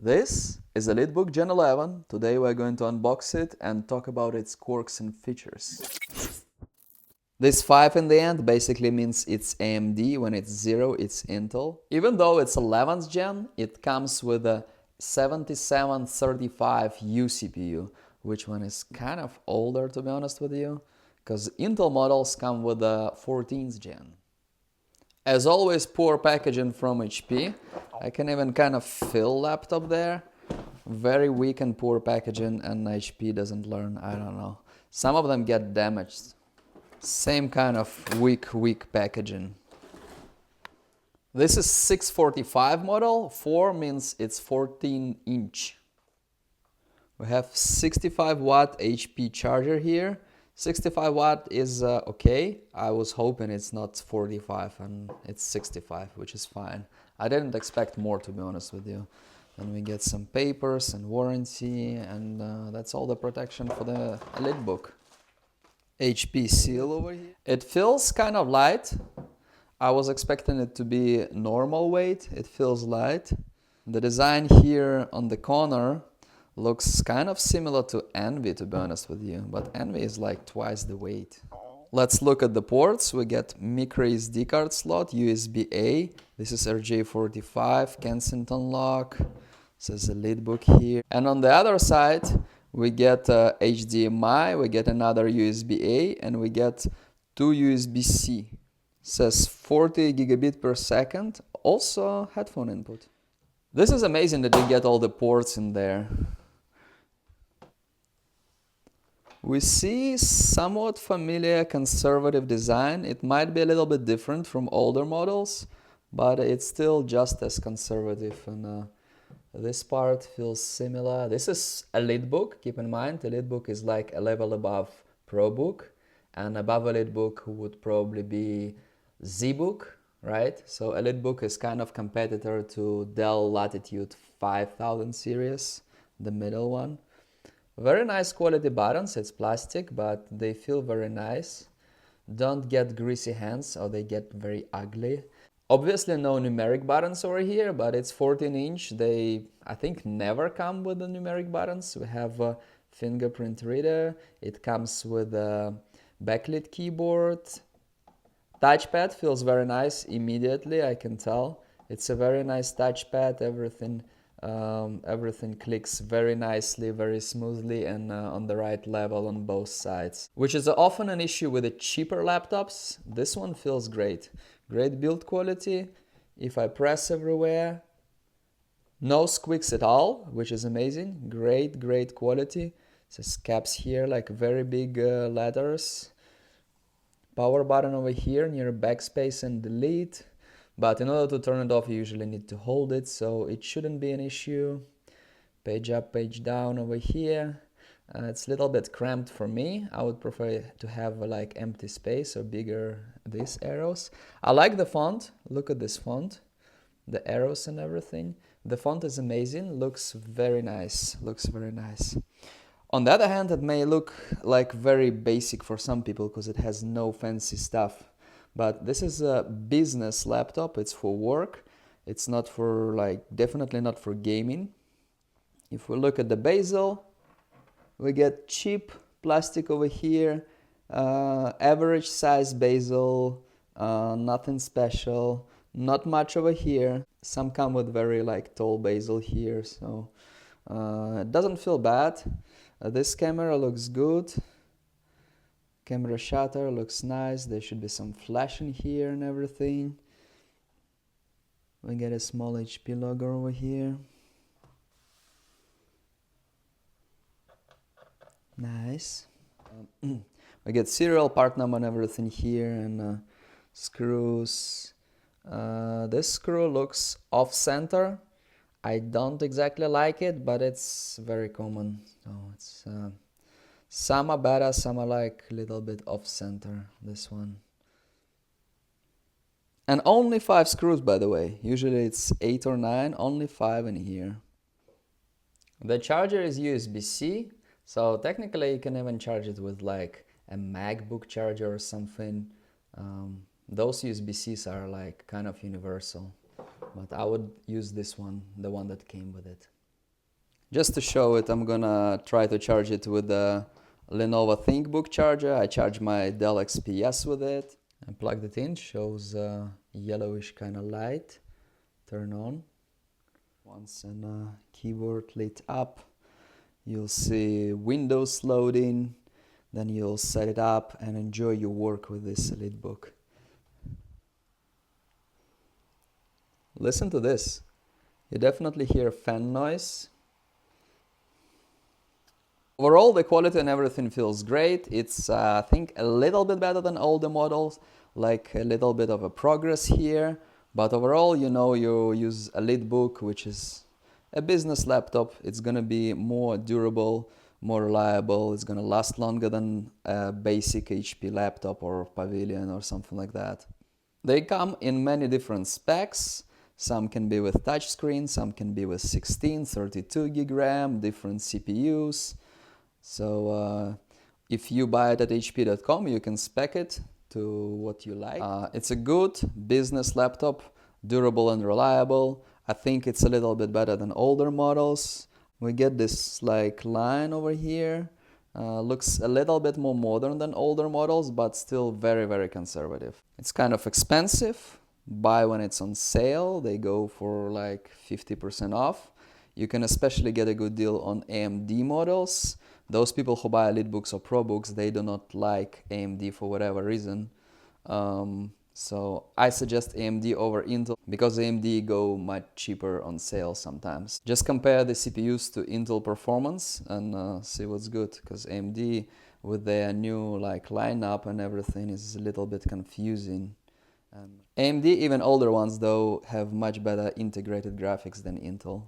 This is Elitebook Gen 11. Today we're going to unbox it and talk about its quirks and features. This 5 in the end basically means it's AMD, when it's 0 it's Intel. Even though it's 11th gen, it comes with a 7735U CPU, which one is kind of older to be honest with you, because Intel models come with the 14th gen. As always, poor packaging from HP. I can even kind of feel laptop there. Very weak and poor packaging, and HP doesn't learn, I don't know. Some of them get damaged. Same kind of weak packaging. This is 645 model. 4 means it's 14 inch. We have 65 watt HP charger here. 65 watt is okay. I was hoping it's not 45 and it's 65, which is fine. I didn't expect more, to be honest with you. And we get some papers and warranty, and that's all the protection for the Elitebook. HP seal over here. It feels kind of light. I was expecting it to be normal weight. It feels light. The design here on the corner looks kind of similar to Envy, to be honest with you, but Envy is like twice the weight. Let's look at the ports. We get micro SD card slot, USB-A. This is RJ45, Kensington lock. Says Elitebook here. And on the other side, we get HDMI, we get another USB-A, and we get 2 USB-C. Says 40 gigabit per second, also headphone input. This is amazing that you get all the ports in there. We see somewhat familiar conservative design. It might be a little bit different from older models, but it's still just as conservative, and this part feels similar. This is Elitebook. Keep in mind, Elitebook is like a level above ProBook, and above Elitebook would probably be ZBook, right? So Elitebook is kind of competitor to Dell Latitude 5000 series, the middle one. Very nice quality buttons. It's plastic, but they feel very nice. Don't get greasy hands or they get very ugly. Obviously no numeric buttons over here, but it's 14 inch. They, I think, never come with the numeric buttons. We have a fingerprint reader. It comes with a backlit keyboard. Touchpad feels very nice immediately, I can tell. It's a very nice touchpad. Everything clicks very nicely, very smoothly, and on the right level on both sides, which is often an issue with the cheaper laptops. This one feels great. Great build quality. If I press everywhere, no squeaks at all, which is amazing. Great quality. It says caps here, like very big letters. Power button over here near backspace and delete. But in order to turn it off, you usually need to hold it, so it shouldn't be an issue. Page up, page down over here. It's a little bit cramped for me. I would prefer to have like empty space or bigger these arrows. I like the font. Look at this font. The arrows and everything. The font is amazing. Looks very nice. Looks very nice. On the other hand, it may look like very basic for some people because it has no fancy stuff. But this is a business laptop. It's for work. It's not for, like, definitely not for gaming. If we look at the bezel, we get cheap plastic over here, average size bezel, nothing special, not much over here. Some come with very like tall bezel here, so it doesn't feel bad. This camera looks good. Camera shutter looks nice. There should be some flash in here and everything. We get a small HP logo over here. Nice. We get serial part number and everything here, and screws. This screw looks off-center. I don't exactly like it, but it's very common. So it's some are better, some are like a little bit off-center. This one. And only 5 screws, by the way. Usually it's 8 or 9, only 5 in here. The charger is USB-C. So technically you can even charge it with like a MacBook charger or something. Those USB-Cs are like kind of universal, but I would use this one, the one that came with it. Just to show it, I'm gonna try to charge it with the Lenovo ThinkBook charger. I charge my Dell XPS with it. I plugged it in, shows yellowish kind of light. Turn on. Once a keyboard lit up, you'll see Windows loading. Then you'll set it up and enjoy your work with this Elitebook. Listen to this. You definitely hear fan noise. Overall, the quality and everything feels great. It's, I think, a little bit better than older models, like a little bit of a progress here. But overall, you know, you use Elitebook, which is a business laptop. It's gonna be more durable, more reliable. It's gonna last longer than a basic HP laptop or Pavilion or something like that. They come in many different specs. Some can be with touchscreen, some can be with 16, 32 gig RAM, different CPUs. So if you buy it at hp.com, you can spec it to what you like. It's a good business laptop, durable and reliable. I think it's a little bit better than older models. We get this like line over here. Looks a little bit more modern than older models, but still very, very conservative. It's kind of expensive. Buy when it's on sale. They go for like 50% off. You can especially get a good deal on AMD models. Those people who buy Elitebooks or ProBooks, they do not like AMD for whatever reason. So I suggest AMD over Intel because AMD go much cheaper on sale sometimes. Just compare the CPUs to Intel performance and see what's good, because AMD with their new like lineup and everything is a little bit confusing. AMD, even older ones though, have much better integrated graphics than Intel.